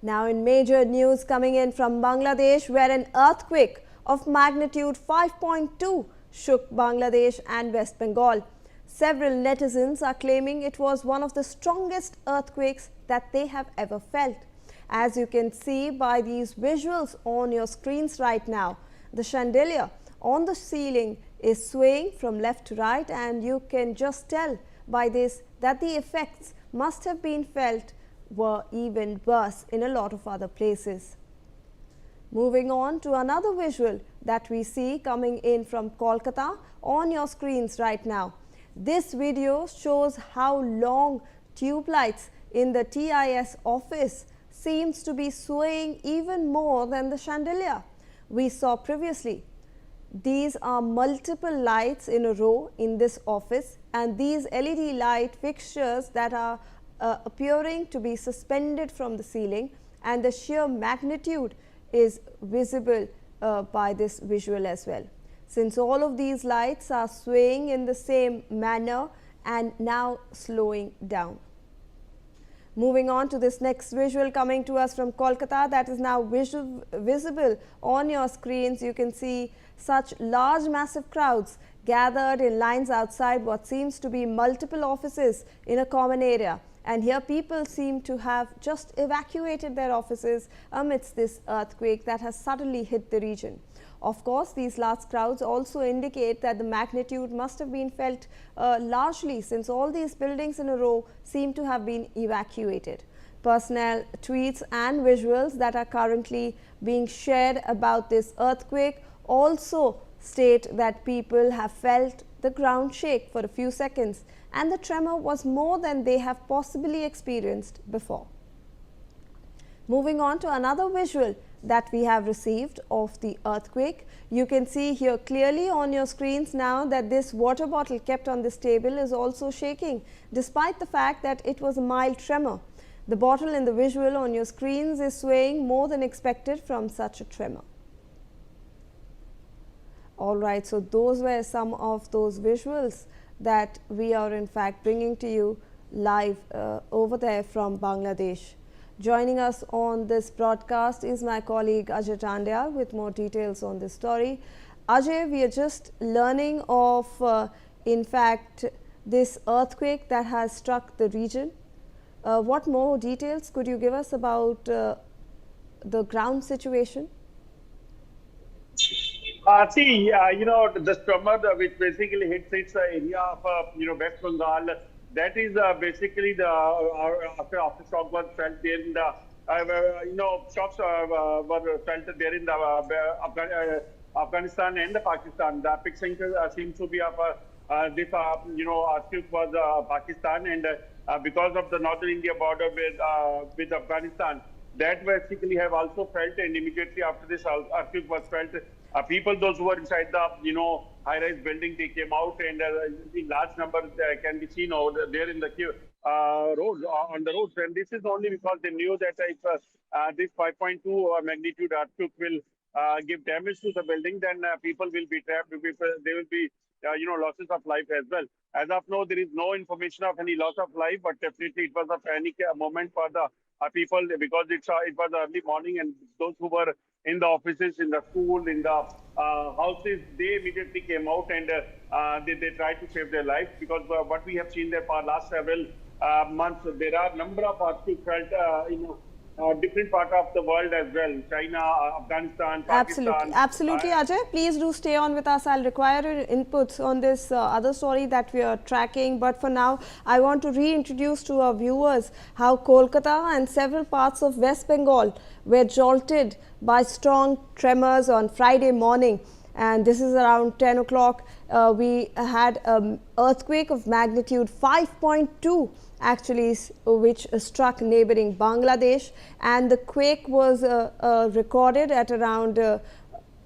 Now in major news coming in from Bangladesh, where an earthquake of magnitude 5.2 shook Bangladesh and West Bengal. Several netizens are claiming it was one of the strongest earthquakes that they have ever felt. As you can see by these visuals on your screens right now, the chandelier on the ceiling is swaying from left to right, and you can just tell by this that the effects must have been felt were even worse in a lot of other places. Moving on to another visual that we see coming in from Kolkata on your screens right now. This video shows how long tube lights in the TIS office seems to be swaying even more than the chandelier we saw previously. These are multiple lights in a row in this office, and these LED light fixtures that are appearing to be suspended from the ceiling, and the sheer magnitude is visible by this visual as well. Since all of these lights are swaying in the same manner and now slowing down. Moving on to this next visual coming to us from Kolkata, that is now visible on your screens. You can see such large massive crowds gathered in lines outside what seems to be multiple offices in a common area. And here people seem to have just evacuated their offices amidst this earthquake that has suddenly hit the region. Of course, these large crowds also indicate that the magnitude must have been felt largely, since all these buildings in a row seem to have been evacuated. Personnel tweets and visuals that are currently being shared about this earthquake also state that people have felt the ground shake for a few seconds, and the tremor was more than they have possibly experienced before. Moving on to another visual that we have received of the earthquake. You can see here clearly on your screens now that this water bottle kept on this table is also shaking, despite the fact that it was a mild tremor. The bottle in the visual on your screens is swaying more than expected from such a tremor. All right, so those were some of those visuals that we are in fact bringing to you live over there from Bangladesh. Joining us on this broadcast is my colleague Ajay Tandya with more details on this story. Ajay, we are just learning of in fact this earthquake that has struck the region. What more details could you give us about the ground situation? The tremor which basically hits its area of, West Bengal, that is basically the aftershock was felt there in the, shocks were felt there in the Afghanistan and the Pakistan. The epicenter seems to be of this, earthquake was Pakistan, and because of the northern India border with Afghanistan, that basically have also felt, and immediately after this earthquake was felt, people, those who were inside the, high-rise building, they came out, and in large numbers can be seen over there in the road, on the roads. And this is only because they knew that if this 5.2 magnitude earthquake will give damage to the building, then people will be trapped. There will be, losses of life as well. As of now, there is no information of any loss of life, but definitely it was a panic moment for the people, because it was early morning, and those who were in the offices, in the school, in the houses, they immediately came out, and they tried to save their lives, because what we have seen there for last several months, there are a number of earthquakes felt in different parts of the world as well. China, Afghanistan, Pakistan. Absolutely, Ajay. Please do stay on with us. I'll require your inputs on this other story that we are tracking. But for now, I want to reintroduce to our viewers how Kolkata and several parts of West Bengal were jolted by strong tremors on Friday morning. And this is around 10 o'clock. We had an earthquake of magnitude 5.2 actually, which struck neighboring Bangladesh, and the quake was recorded at around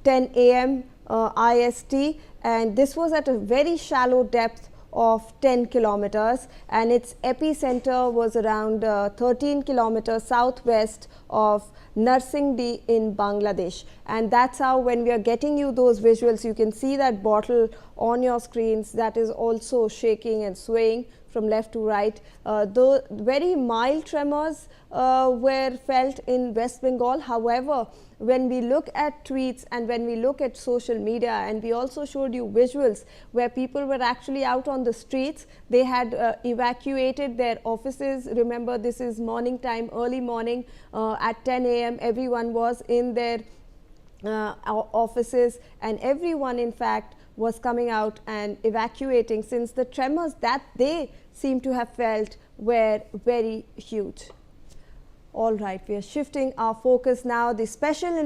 10 a.m. IST, and this was at a very shallow depth of 10 kilometers, and its epicenter was around 13 kilometers southwest of Narsingdi in Bangladesh. And that's how, when we are getting you those visuals, you can see that bottle on your screens that is also shaking and swaying from left to right. Though very mild tremors were felt in West Bengal. However, when we look at tweets and when we look at social media, and we also showed you visuals where people were actually out on the streets, they had evacuated their offices. Remember, this is morning time, early morning, at 10 a.m. everyone was in their offices, and everyone in fact was coming out and evacuating, since the tremors that they seem to have felt were very huge. All right, we are shifting our focus now. The special